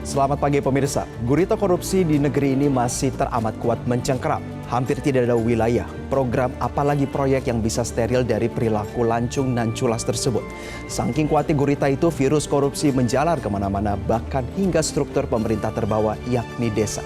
Selamat pagi pemirsa. Gurita korupsi di negeri ini masih teramat kuat mencengkeram. Hampir tidak ada wilayah, program apalagi proyek yang bisa steril dari perilaku lancung dan culas tersebut. Saking kuatnya gurita itu, virus korupsi menjalar kemana-mana, bahkan hingga struktur pemerintah terbawah yakni desa.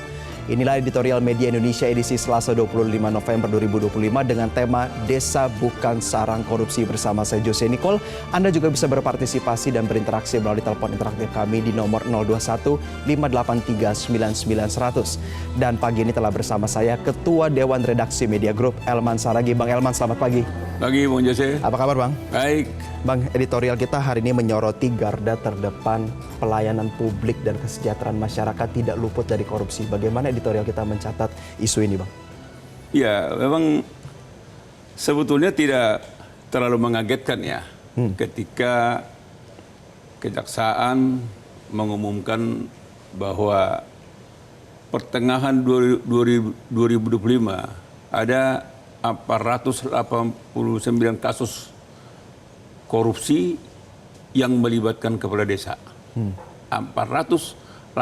Inilah editorial Media Indonesia edisi Selasa 25 November 2025 dengan tema Desa Bukan Sarang Korupsi bersama saya Jose Nicole. Anda juga bisa berpartisipasi dan berinteraksi melalui telepon interaktif kami di nomor 021 583 99 100. Dan pagi ini telah bersama saya Ketua Dewan Redaksi Media Group Elman Saragih. Bang Elman, selamat pagi. Pagi, Bung Jose. Apa kabar, Bang? Baik. Bang, editorial kita hari ini menyoroti garda terdepan pelayanan publik dan kesejahteraan masyarakat tidak luput dari korupsi. Bagaimana editorial kita mencatat isu ini, Bang? Ya, memang sebetulnya tidak terlalu mengagetkan ya ketika Kejaksaan mengumumkan bahwa pertengahan 2025 ada 489 kasus korupsi yang melibatkan kepala desa. 489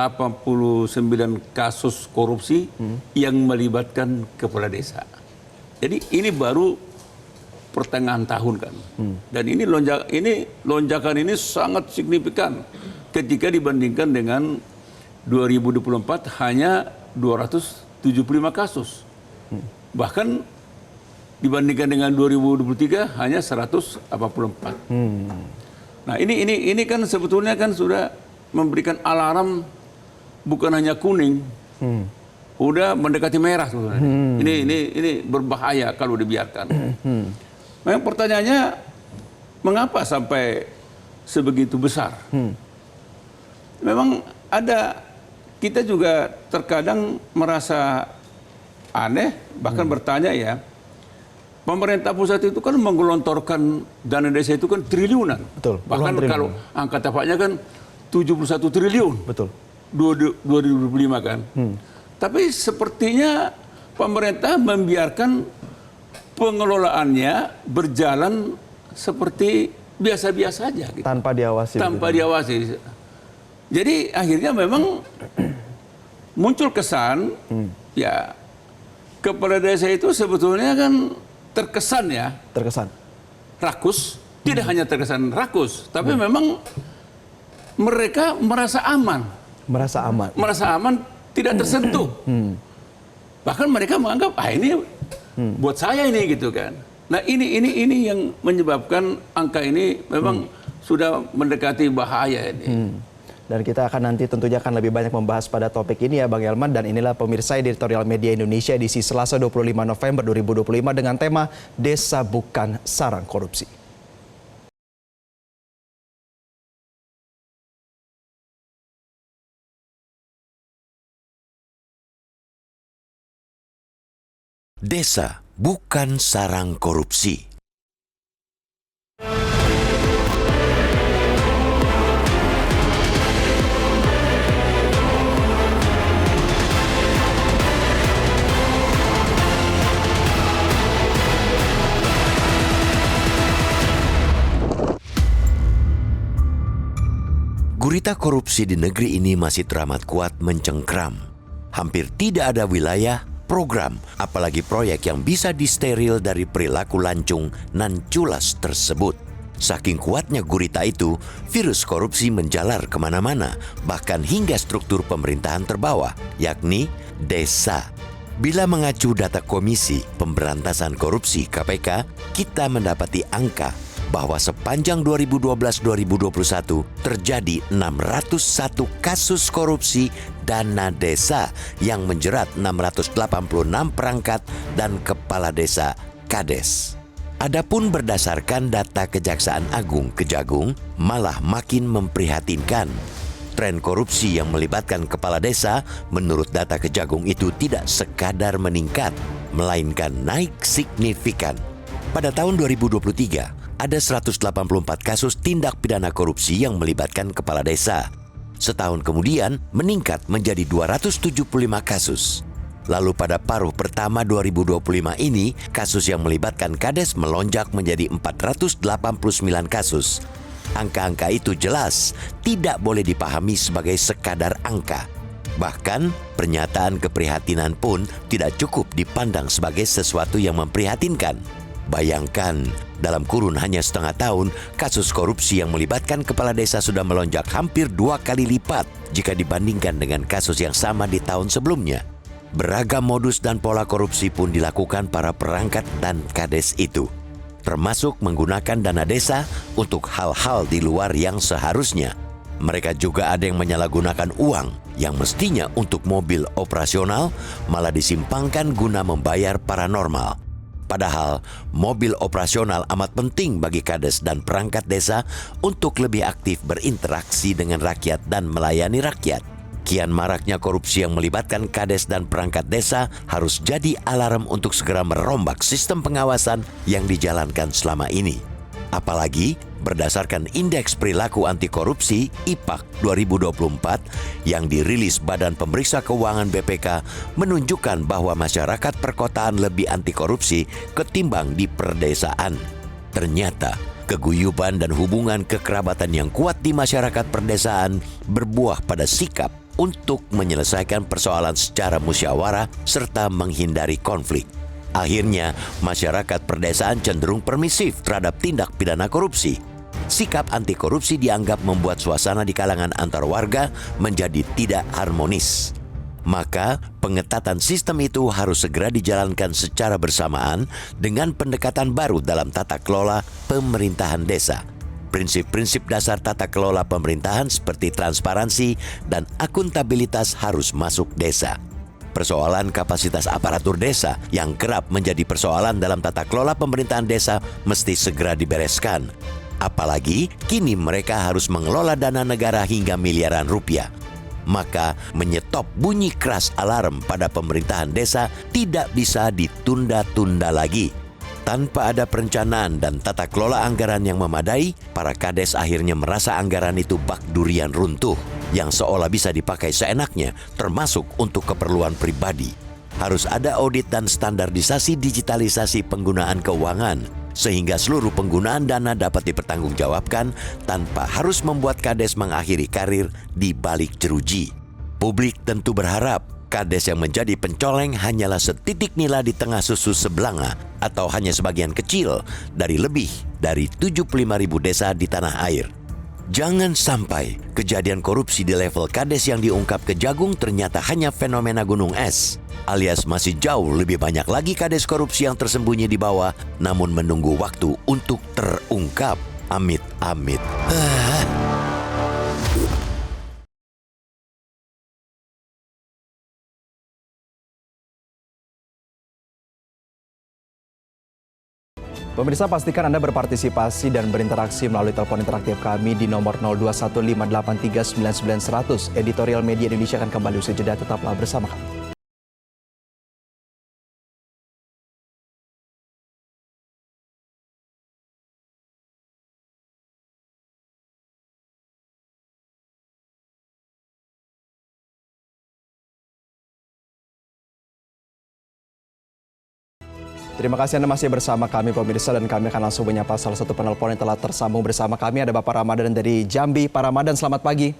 kasus korupsi yang melibatkan kepala desa. Jadi ini baru pertengahan tahun kan. Dan ini lonjakan ini sangat signifikan ketika dibandingkan dengan 2024 hanya 275 kasus. Bahkan dibandingkan dengan 2023 hanya 144. Nah, ini kan sebetulnya kan sudah memberikan alarm bukan hanya kuning. Udah mendekati merah sebenarnya. Ini berbahaya kalau dibiarkan. Memang pertanyaannya mengapa sampai sebegitu besar? Memang ada, kita juga terkadang merasa aneh, bahkan bertanya ya, pemerintah pusat itu kan menggelontorkan dana desa itu kan triliunan. Betul. Bahkan kalau angka tepatnya kan 71 triliun. Betul. 2025 kan. Tapi sepertinya pemerintah membiarkan pengelolaannya berjalan seperti biasa-biasa aja. Gitu. Tanpa diawasi. Tanpa diawasi. Jadi akhirnya memang muncul kesan, ya kepala desa itu sebetulnya kan terkesan rakus, tidak hanya terkesan rakus, tapi memang mereka merasa aman, tidak tersentuh. Bahkan mereka menganggap ini buat saya ini gitu kan. Nah ini yang menyebabkan angka ini memang sudah mendekati bahaya ini. Dan kita akan nanti tentunya akan lebih banyak membahas pada topik ini ya Bang Elman. Dan inilah pemirsa editorial Media Indonesia edisi Selasa 25 November 2025 dengan tema Desa Bukan Sarang Korupsi. Desa Bukan Sarang Korupsi. Gurita korupsi di negeri ini masih teramat kuat mencengkram. Hampir tidak ada wilayah, program, apalagi proyek yang bisa disteril dari perilaku lancung dan culas tersebut. Saking kuatnya gurita itu, virus korupsi menjalar kemana-mana, bahkan hingga struktur pemerintahan terbawah, yakni desa. Bila mengacu data Komisi Pemberantasan Korupsi (KPK), kita mendapati angka bahwa sepanjang 2012-2021 terjadi 601 kasus korupsi dana desa yang menjerat 686 perangkat dan kepala desa Kades. Adapun berdasarkan data Kejaksaan Agung Kejagung malah makin memprihatinkan. Tren korupsi yang melibatkan kepala desa menurut data Kejagung itu tidak sekadar meningkat, melainkan naik signifikan. Pada tahun 2023, ada 184 kasus tindak pidana korupsi yang melibatkan kepala desa. Setahun kemudian meningkat menjadi 275 kasus. Lalu pada paruh pertama 2025 ini, kasus yang melibatkan Kades melonjak menjadi 489 kasus. Angka-angka itu jelas tidak boleh dipahami sebagai sekadar angka. Bahkan, pernyataan keprihatinan pun tidak cukup dipandang sebagai sesuatu yang memprihatinkan. Bayangkan, dalam kurun hanya setengah tahun, kasus korupsi yang melibatkan kepala desa sudah melonjak hampir 2 kali lipat jika dibandingkan dengan kasus yang sama di tahun sebelumnya. Beragam modus dan pola korupsi pun dilakukan para perangkat dan kades itu, termasuk menggunakan dana desa untuk hal-hal di luar yang seharusnya. Mereka juga ada yang menyalahgunakan uang yang mestinya untuk mobil operasional malah disimpangkan guna membayar paranormal. Padahal mobil operasional amat penting bagi kades dan perangkat desa untuk lebih aktif berinteraksi dengan rakyat dan melayani rakyat. Kian maraknya korupsi yang melibatkan kades dan perangkat desa harus jadi alarm untuk segera merombak sistem pengawasan yang dijalankan selama ini. Apalagi berdasarkan Indeks Perilaku Anti Korupsi (IPAK) 2024 yang dirilis Badan Pemeriksa Keuangan BPK menunjukkan bahwa masyarakat perkotaan lebih anti korupsi ketimbang di perdesaan. Ternyata keguyuban dan hubungan kekerabatan yang kuat di masyarakat perdesaan berbuah pada sikap untuk menyelesaikan persoalan secara musyawarah serta menghindari konflik. Akhirnya, masyarakat perdesaan cenderung permisif terhadap tindak pidana korupsi. Sikap anti korupsi dianggap membuat suasana di kalangan antar warga menjadi tidak harmonis. Maka, pengetatan sistem itu harus segera dijalankan secara bersamaan dengan pendekatan baru dalam tata kelola pemerintahan desa. Prinsip-prinsip dasar tata kelola pemerintahan seperti transparansi dan akuntabilitas harus masuk desa. Persoalan kapasitas aparatur desa yang kerap menjadi persoalan dalam tata kelola pemerintahan desa mesti segera dibereskan. Apalagi kini mereka harus mengelola dana negara hingga miliaran rupiah. Maka menyetop bunyi keras alarm pada pemerintahan desa tidak bisa ditunda-tunda lagi. Tanpa ada perencanaan dan tata kelola anggaran yang memadai, para kades akhirnya merasa anggaran itu bak durian runtuh yang seolah bisa dipakai seenaknya, termasuk untuk keperluan pribadi. Harus ada audit dan standarisasi digitalisasi penggunaan keuangan, sehingga seluruh penggunaan dana dapat dipertanggungjawabkan tanpa harus membuat kades mengakhiri karir di balik jeruji. Publik tentu berharap kades yang menjadi pencoleng hanyalah setitik nila di tengah susu sebelanga atau hanya sebagian kecil dari lebih dari 75.000 desa di tanah air. Jangan sampai kejadian korupsi di level kades yang diungkap Kejagung ternyata hanya fenomena gunung es, alias masih jauh lebih banyak lagi kades korupsi yang tersembunyi di bawah namun menunggu waktu untuk terungkap. Amit-amit. Pemirsa, pastikan Anda berpartisipasi dan berinteraksi melalui telepon interaktif kami di nomor 0215839900. Editorial Media Indonesia akan kembali usai jeda, tetaplah bersama kami. Terima kasih Anda masih bersama kami pemirsa, dan kami akan langsung menyapa salah satu penelpon yang telah tersambung bersama kami. Ada Bapak Ramadan dari Jambi. Pak Ramadan, selamat pagi.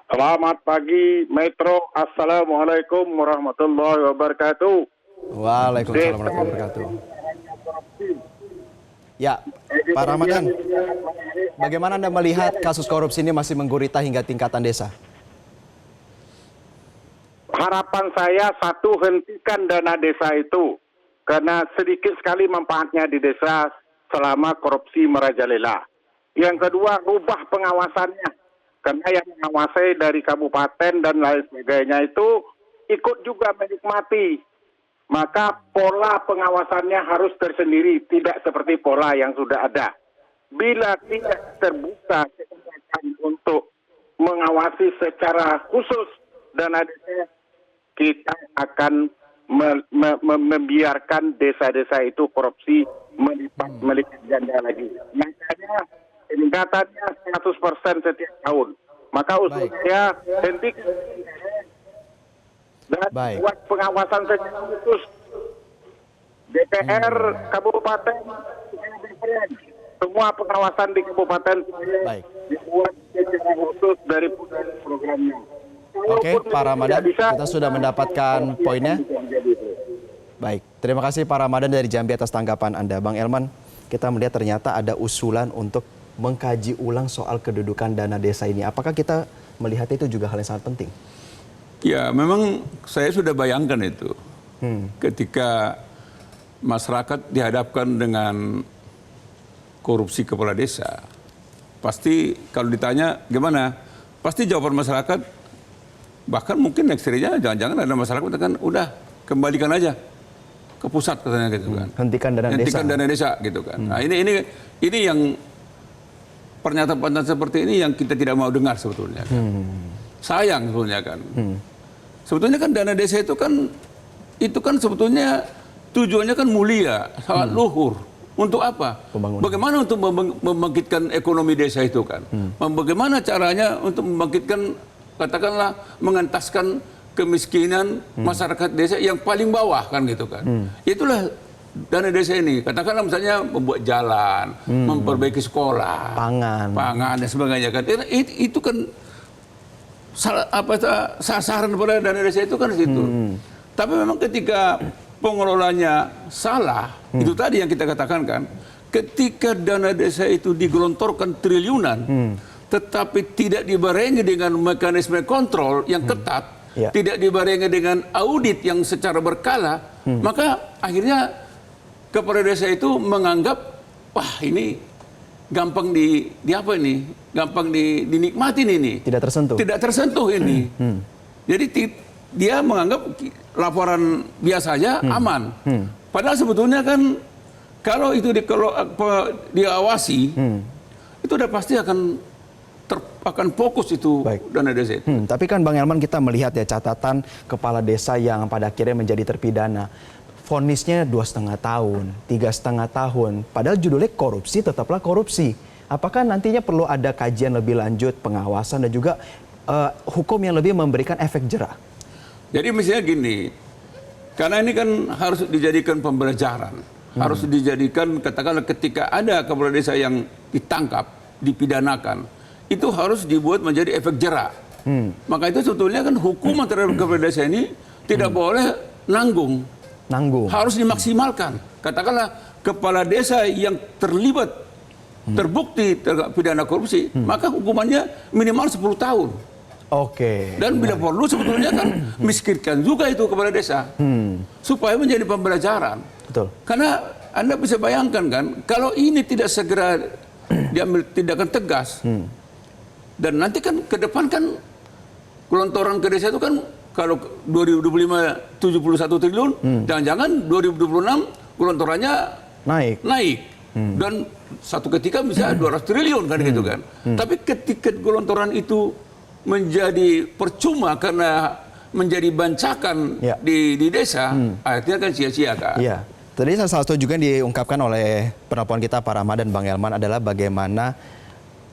Selamat pagi Metro. Assalamualaikum warahmatullahi wabarakatuh. Waalaikumsalam warahmatullahi wabarakatuh. Ya, Pak Ramadan, bagaimana Anda melihat kasus korupsi ini masih menggurita hingga tingkatan desa? Harapan saya satu, hentikan dana desa itu. Karena sedikit sekali manfaatnya di desa selama korupsi merajalela. Yang kedua, rubah pengawasannya. Karena yang mengawasi dari kabupaten dan lain sebagainya itu ikut juga menikmati. Maka pola pengawasannya harus tersendiri, tidak seperti pola yang sudah ada. Bila tidak terbuka kesempatan untuk mengawasi secara khusus dana desa, kita akan membiarkan desa-desa itu korupsi melipat ganda lagi. Makanya peningkatannya 100% setiap tahun. Maka usul saya hentikan dan buat pengawasan secara khusus. DPR kabupaten semua pengawasan di kabupaten Baik. dibuat secara khusus dari programnya. Oke, Pak Ramadan, kita sudah mendapatkan poinnya. Menjadi itu. Baik, terima kasih Pak Ramadan dari Jambi atas tanggapan Anda. Bang Elman, kita melihat ternyata ada usulan untuk mengkaji ulang soal kedudukan dana desa ini. Apakah kita melihat itu juga hal yang sangat penting? Ya, memang saya sudah bayangkan itu. Ketika masyarakat dihadapkan dengan korupsi kepala desa, pasti kalau ditanya gimana, pasti jawaban masyarakat, bahkan mungkin ekstrimnya jangan-jangan ada masyarakat kan udah kembalikan aja ke pusat katanya gitu kan. Hentikan dana desa. Hentikan dana desa gitu kan. Nah ini yang pernyataan seperti ini yang kita tidak mau dengar sebetulnya. Kan. Sayang sebetulnya kan. Sebetulnya kan dana desa itu kan sebetulnya tujuannya kan mulia, sangat luhur. Untuk apa? Pembangunan. Bagaimana untuk membangkitkan ekonomi desa itu kan? Bagaimana caranya untuk membangkitkan, katakanlah mengentaskan kemiskinan masyarakat desa yang paling bawah kan gitu kan? Itulah dana desa ini. Katakanlah misalnya membuat jalan, memperbaiki sekolah, pangan dan sebagainya kan? Itu kan sasaran pada dana desa itu kan di situ. Tapi memang ketika pengelolanya salah, itu tadi yang kita katakan kan, ketika dana desa itu digelontorkan triliunan, tetapi tidak dibarengi dengan mekanisme kontrol yang ketat, tidak dibarengi dengan audit yang secara berkala, maka akhirnya kepala desa itu menganggap, wah ini gampang gampang dinikmatin ini. Tidak tersentuh. Tidak tersentuh ini. Jadi dia menganggap laporan biasanya aman. Padahal sebetulnya kan kalau itu diawasi, itu udah pasti akan fokus itu dana desa itu. Tapi kan Bang Elman, kita melihat ya catatan kepala desa yang pada akhirnya menjadi terpidana. Vonisnya 2,5 tahun, 3,5 tahun. Padahal judulnya korupsi tetaplah korupsi. Apakah nantinya perlu ada kajian lebih lanjut, pengawasan dan juga hukum yang lebih memberikan efek jera? Jadi misalnya gini, karena ini kan harus dijadikan pembelajaran, harus dijadikan katakanlah ketika ada kepala desa yang ditangkap, dipidanakan, itu harus dibuat menjadi efek jera. Maka itu sebetulnya kan hukuman terhadap kepala desa ini tidak boleh nanggung, harus dimaksimalkan. Katakanlah kepala desa yang terlibat, terbukti pidana korupsi, maka hukumannya minimal 10 tahun. Oke. Dan bila perlu sebetulnya kan miskinkan juga itu kepada desa supaya menjadi pembelajaran. Betul. Karena Anda bisa bayangkan kan kalau ini tidak segera diambil tindakan tegas dan nanti kan ke depan kan gelontoran ke desa itu kan kalau 2025 71 triliun, jangan-jangan 2026 gelontorannya naik. Dan satu ketika bisa 200 triliun kan gitu kan. Tapi ketika gelontoran itu menjadi percuma karena menjadi bancakan di desa, akhirnya kan sia-sia kan. Iya. Tadi salah satu juga yang diungkapkan oleh penelpon kita Pak Ramadan, Bang Elman, adalah bagaimana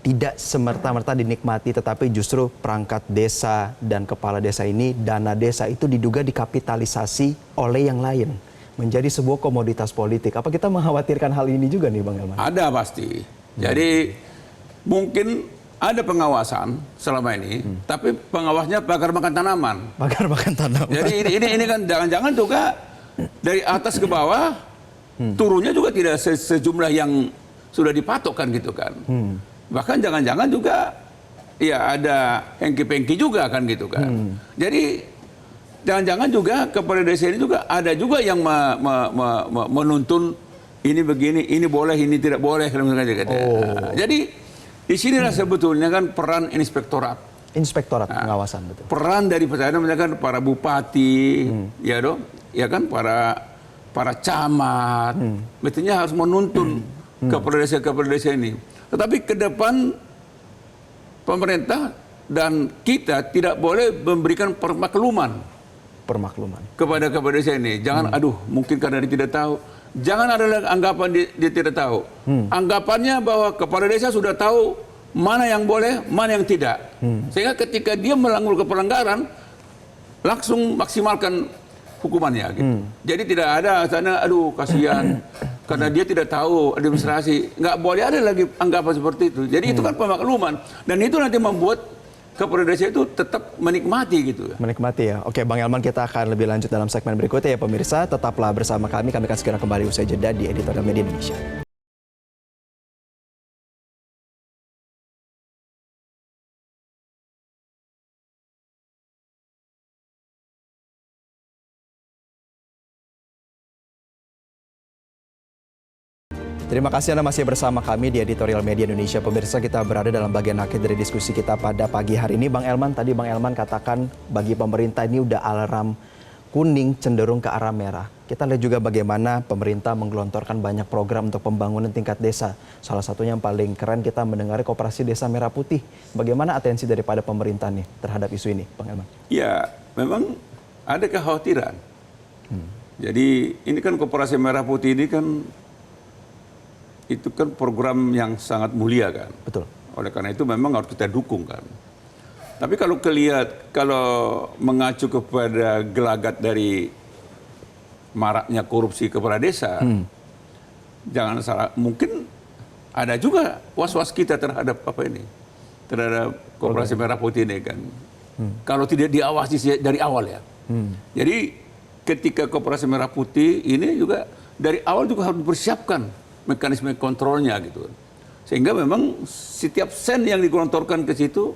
tidak semerta-merta dinikmati, tetapi justru perangkat desa dan kepala desa ini, dana desa itu diduga dikapitalisasi oleh yang lain, menjadi sebuah komoditas politik. Apa kita mengkhawatirkan hal ini juga nih Bang Elman? Ada pasti. Jadi mungkin ada pengawasan selama ini, tapi pengawasnya bakar makan tanaman. Bakar makan tanaman. Jadi ini kan jangan-jangan juga dari atas ke bawah turunnya juga tidak sejumlah yang sudah dipatokkan gitu kan. Bahkan jangan-jangan juga ya ada hengki-pengki juga kan gitu kan. Jadi jangan-jangan juga kepala desa ini juga ada juga yang menuntun ini begini, ini boleh, ini tidak boleh. Jadi di sinilah sebetulnya kan peran inspektorat. Inspektorat pengawasan, betul. Peran dari misalkan para bupati, ya dong, ya kan para camat, mestinya harus menuntun kepala desa ini. Tetapi ke depan pemerintah dan kita tidak boleh memberikan permakluman kepada kepala desa ini. Jangan mungkin karena dia tidak tahu. Jangan ada anggapan dia tidak tahu. Anggapannya bahwa kepala desa sudah tahu mana yang boleh, mana yang tidak. Sehingga ketika dia melakukan pelanggaran, langsung maksimalkan hukumannya. Gitu. Jadi tidak ada sana, kasihan karena dia tidak tahu administrasi. Nggak boleh ada lagi anggapan seperti itu. Jadi itu kan pemakluman. Dan itu nanti membuat kepala desa itu tetap menikmati gitu. Menikmati ya. Oke, Bang Elman, kita akan lebih lanjut dalam segmen berikutnya ya pemirsa. Tetaplah bersama kami. Kami akan segera kembali usai jeda di Editorial Media Indonesia. Terima kasih Anda masih bersama kami di Editorial Media Indonesia. Pemirsa, kita berada dalam bagian akhir dari diskusi kita pada pagi hari ini. Bang Elman, tadi Bang Elman katakan bagi pemerintah ini udah alarm kuning cenderung ke arah merah. Kita lihat juga bagaimana pemerintah menggelontorkan banyak program untuk pembangunan tingkat desa. Salah satunya yang paling keren kita mendengar Koperasi Desa Merah Putih. Bagaimana atensi daripada pemerintah nih terhadap isu ini, Bang Elman? Ya, memang ada kekhawatiran. Jadi ini kan Koperasi Merah Putih ini kan itu kan program yang sangat mulia kan. Betul. Oleh karena itu memang harus kita dukung kan. Tapi kalau mengacu kepada gelagat dari maraknya korupsi kepala desa, jangan salah, mungkin ada juga was-was kita terhadap apa ini, terhadap Koperasi Merah Putih ini kan. Kalau tidak diawasi dari awal ya. Jadi ketika Koperasi Merah Putih ini juga dari awal juga harus dipersiapkan mekanisme kontrolnya gitu. Sehingga memang setiap sen yang digelontorkan ke situ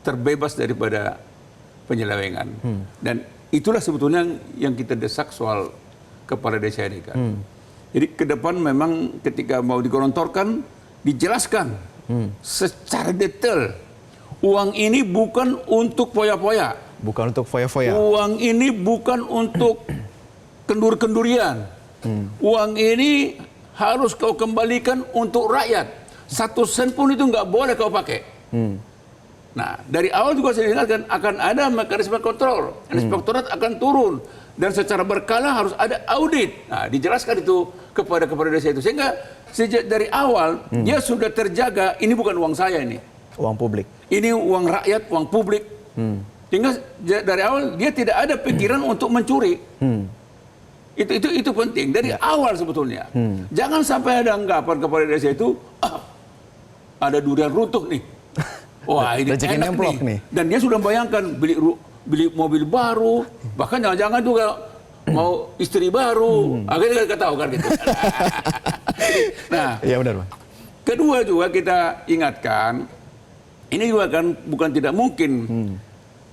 terbebas daripada penyelewengan. Dan itulah sebetulnya yang kita desak soal kepala desa ini kan. Jadi ke depan memang ketika mau digelontorkan dijelaskan secara detail. Uang ini bukan untuk foya-foya. Bukan untuk foya-foya. Uang ini bukan untuk kendur-kendurian. Uang ini harus kau kembalikan untuk rakyat. 1 sen pun itu nggak boleh kau pakai. Nah, dari awal juga saya ingatkan akan ada mekanisme kontrol. Inspektorat akan turun. Dan secara berkala harus ada audit. Nah, dijelaskan itu kepada desa itu. Sehingga sejak dari awal dia sudah terjaga, ini bukan uang saya ini. Uang publik. Ini uang rakyat, uang publik. Sehingga dari awal dia tidak ada pikiran untuk mencuri. Itu penting dari awal sebetulnya. Jangan sampai ada anggapan kepada desa itu ada durian runtuh nih. Wah, ini enak nih. Dan dia sudah membayangkan beli mobil baru, bahkan jangan-jangan juga mau istri baru. Akhirnya kita tahu kan gitu. Nah, iya benar, Bang. Kedua juga kita ingatkan, ini juga kan bukan tidak mungkin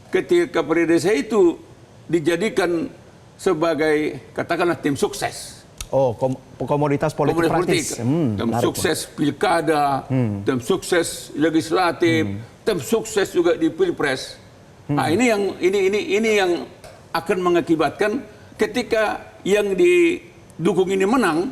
ketika kepala desa itu dijadikan sebagai katakanlah tim sukses. Oh, komoditas politik praktis. Tim sukses pilkada, tim sukses legislatif, tim sukses juga di pilpres. Nah, ini yang akan mengakibatkan ketika yang didukung ini menang,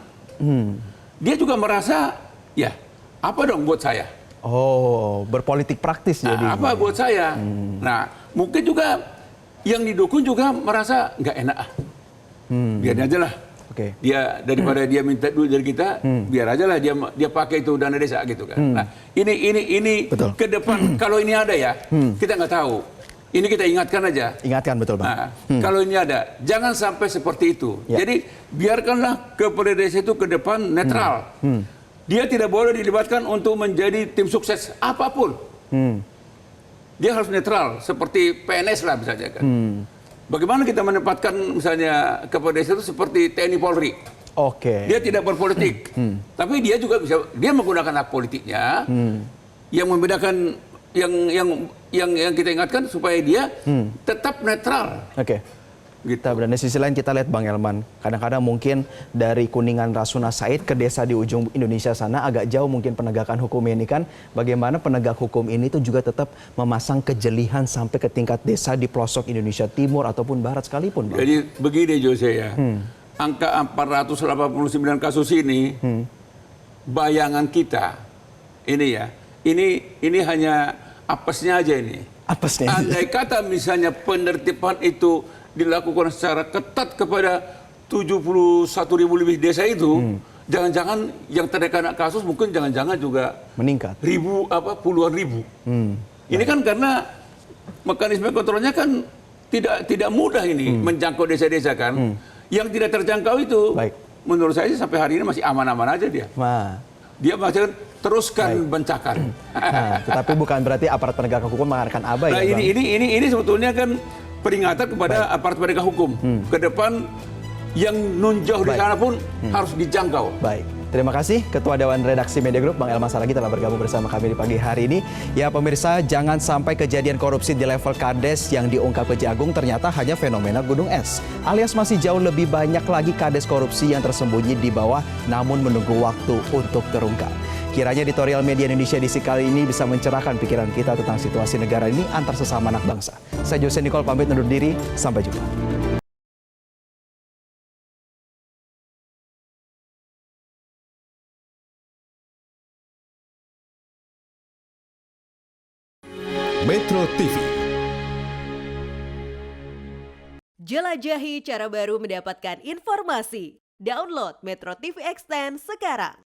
dia juga merasa ya apa dong buat saya. Oh, berpolitik praktis jadi. Apa buat saya? Nah, mungkin juga yang didukung juga merasa nggak enak. Biar aja lah. Okay. Dia daripada dia minta duit dari kita, biar aja lah dia pakai itu dana desa gitu kan. Nah, ini betul. Ke depan kalau ini ada ya, kita nggak tahu. Ini kita ingatkan aja. Ingatkan betul, Bang. Nah, kalau ini ada, jangan sampai seperti itu. Ya. Jadi biarkanlah kepala desa itu ke depan netral. Dia tidak boleh dilibatkan untuk menjadi tim sukses apapun. Dia harus netral, seperti PNS lah misalnya kan. Bagaimana kita menempatkan misalnya kepala desa itu seperti TNI Polri. Oke. Dia tidak berpolitik, tapi dia juga dia menggunakan hak politiknya. Yang membedakan yang kita ingatkan supaya dia tetap netral. Oke. Gitu. Dan di sisi lain kita lihat Bang Elman, kadang-kadang mungkin dari Kuningan Rasuna Said ke desa di ujung Indonesia sana agak jauh mungkin penegakan hukum ini kan. Bagaimana penegak hukum ini tuh juga tetap memasang kejelihan sampai ke tingkat desa di pelosok Indonesia Timur ataupun Barat sekalipun, Bang. Jadi begini Jose ya, angka 489 kasus ini, bayangan kita ini ya, ini hanya apesnya aja ini. Apesnya. Andai kata misalnya penertiban itu dilakukan secara ketat kepada 71.000 lebih desa itu, jangan-jangan yang terkena kasus mungkin jangan-jangan juga meningkat. Puluhan ribu. Ini kan karena mekanisme kontrolnya kan tidak mudah ini menjangkau desa-desa kan. Yang tidak terjangkau itu menurut saya sih sampai hari ini masih aman-aman aja dia. Nah, Dia masih teruskan bencakan. nah, tetapi bukan berarti aparat penegak hukum akan abai. Nah, ya, Bang? ini sebetulnya kan peringatan kepada aparat penegak hukum. Ke depan yang nunjauh di Baik. sana pun harus dijangkau. Baik, terima kasih Ketua Dewan Redaksi Media Group Bang Elman Saragih telah bergabung bersama kami di pagi hari ini. Ya pemirsa, jangan sampai kejadian korupsi di level Kades yang diungkap Kejagung ternyata hanya fenomena gunung es. Alias masih jauh lebih banyak lagi Kades korupsi yang tersembunyi di bawah namun menunggu waktu untuk terungkap. Kiranya editorial Media Indonesia edisi kali ini bisa mencerahkan pikiran kita tentang situasi negara ini antar sesama anak bangsa. Saya Jose Nicole pamit undur diri, sampai jumpa. Metro TV. Jelajahi cara baru mendapatkan informasi. Download Metro TV Extend sekarang.